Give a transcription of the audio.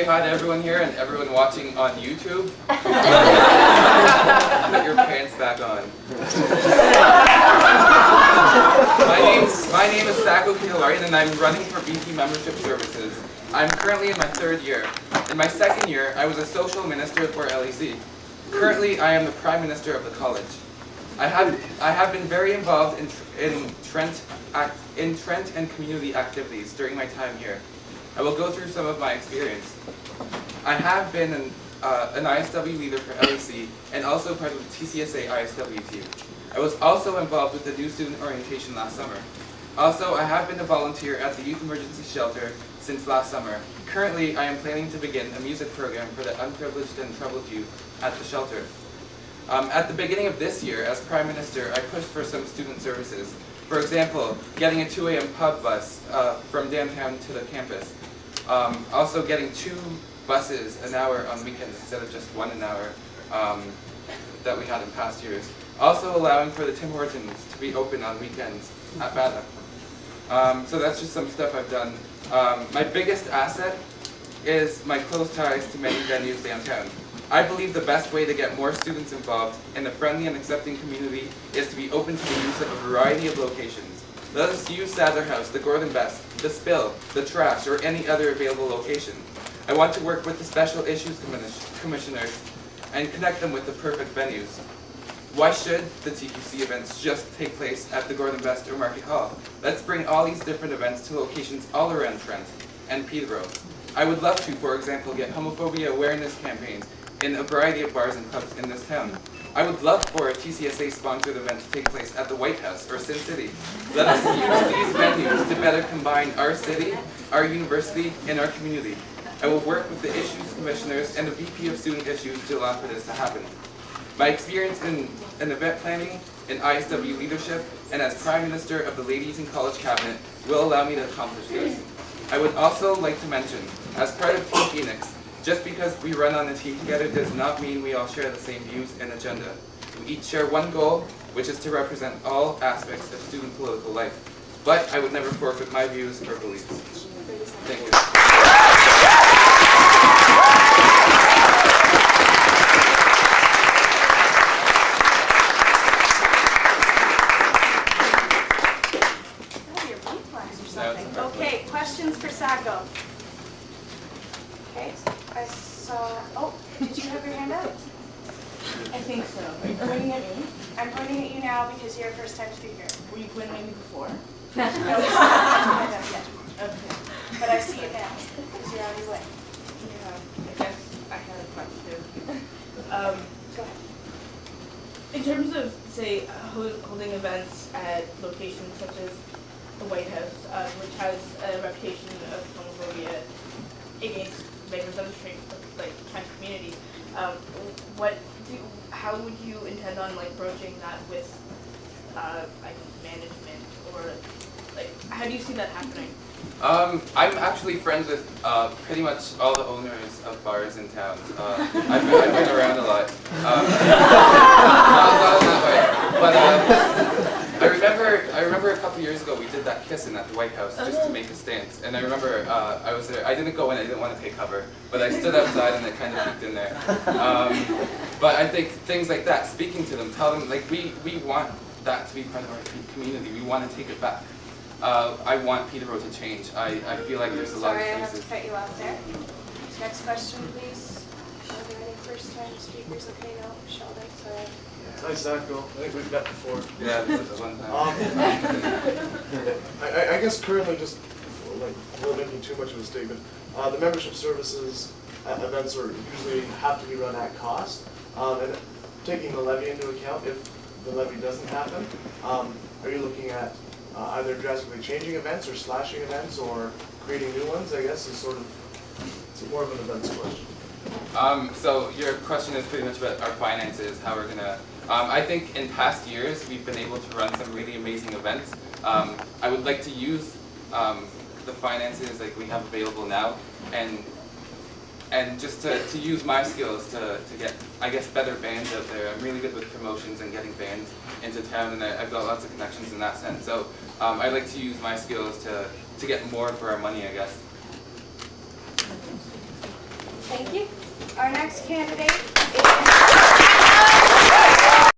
hi to everyone here and everyone watching on YouTube. Put your pants back on. My name is Sako Khederlarian and I'm running for VP Membership Services. I'm currently in my 3rd year. In my 2nd year, I was a social minister for LEC. Currently, I am the Prime Minister of the college. I have been very involved in Trent and community activities during my time here. I will go through some of my experience. I have been an ISW leader for LEC and also part of the TCSA ISW team. I was also involved with the new student orientation last summer. Also, I have been a volunteer at the Youth Emergency Shelter since last summer. Currently, I am planning to begin a music program for the unprivileged and troubled youth at the shelter. At the beginning of this year, as Prime Minister, I pushed for some student services. For example, getting a 2 a.m. pub bus from downtown to the campus. Also getting 2 buses an hour on weekends instead of just 1 an hour that we had in past years. Also allowing for the Tim Hortons to be open on weekends at Bada. So that's just some stuff I've done. My biggest asset is my close ties to many venues downtown. I believe the best way to get more students involved in a friendly and accepting community is to be open to the use of a variety of locations. Let us use Sadler House, the Gordon Best, the Spill, the Trash, or any other available location. I want to work with the Special Issues Commissioners and connect them with the perfect venues. Why should the TQC events just take place at the Gordon Best or Market Hall? Let's bring all these different events to locations all around Trent and Peterborough. I would love to, for example, get homophobia awareness campaigns in a variety of bars and pubs in this town. I would love for a TCSA-sponsored event to take place at the White House or Sin City. Let us use these venues to better combine our city, our university, and our community. I will work with the Issues Commissioners and the VP of Student Issues to allow for this to happen. My experience in event planning, in ISW leadership, and as Prime Minister of the Ladies in College Cabinet will allow me to accomplish this. I would also like to mention, as part of Team Phoenix, just because we run on a team together does not mean we all share the same views and agenda. We each share one goal, which is to represent all aspects of student political life. But I would never forfeit my views or beliefs. Thank you. Okay, questions for Sako? Okay, I saw, oh, did you have your hand up? I think so. Are you pointing at me? I'm pointing at you now because you're a first-time speaker. Were you pointing at me before? No, it's not yet. Okay. But I see it now because you're on your way. Yeah, I guess I had a question. Go ahead. In terms of, say, holding events at locations such as the White House, which has a reputation of homophobia against members of the Trent community, how would you intend on broaching that with management, or how do you see that happening? I'm actually friends with pretty much all the owners of bars in town. I've been around a lot. Not that way, but I remember a couple years ago we did that kissing at the White House just to make a stance, and I remember I was there. I didn't go in. I didn't want to pay cover, but I stood outside and I kind of peeked in there. But I think things like that, speaking to them, tell them we want that to be part of our community. We want to take it back. I want Peterborough to change. I feel like there's a lot of Sorry, I have places. to cut you off there. Next question, please. Are there any first-time speakers? Okay, no, Sheldon, sorry. Hi, Sako. I think we've met before. Yeah, this is one time. I guess currently, just without making too much of a statement, the membership services events usually have to be run at cost. And taking the levy into account, if the levy doesn't happen, are you looking at either drastically changing events or slashing events or creating new ones? I guess is it's more of an events question. So your question is pretty much about our finances, how we're gonna. I think in past years we've been able to run some really amazing events. I would like to use the finances we have available now, and just to use my skills to get, I guess, better bands out there. I'm really good with promotions and getting bands into town, and I've got lots of connections in that sense. So I'd like to use my skills to get more for our money, I guess. Thank you. Our next candidate is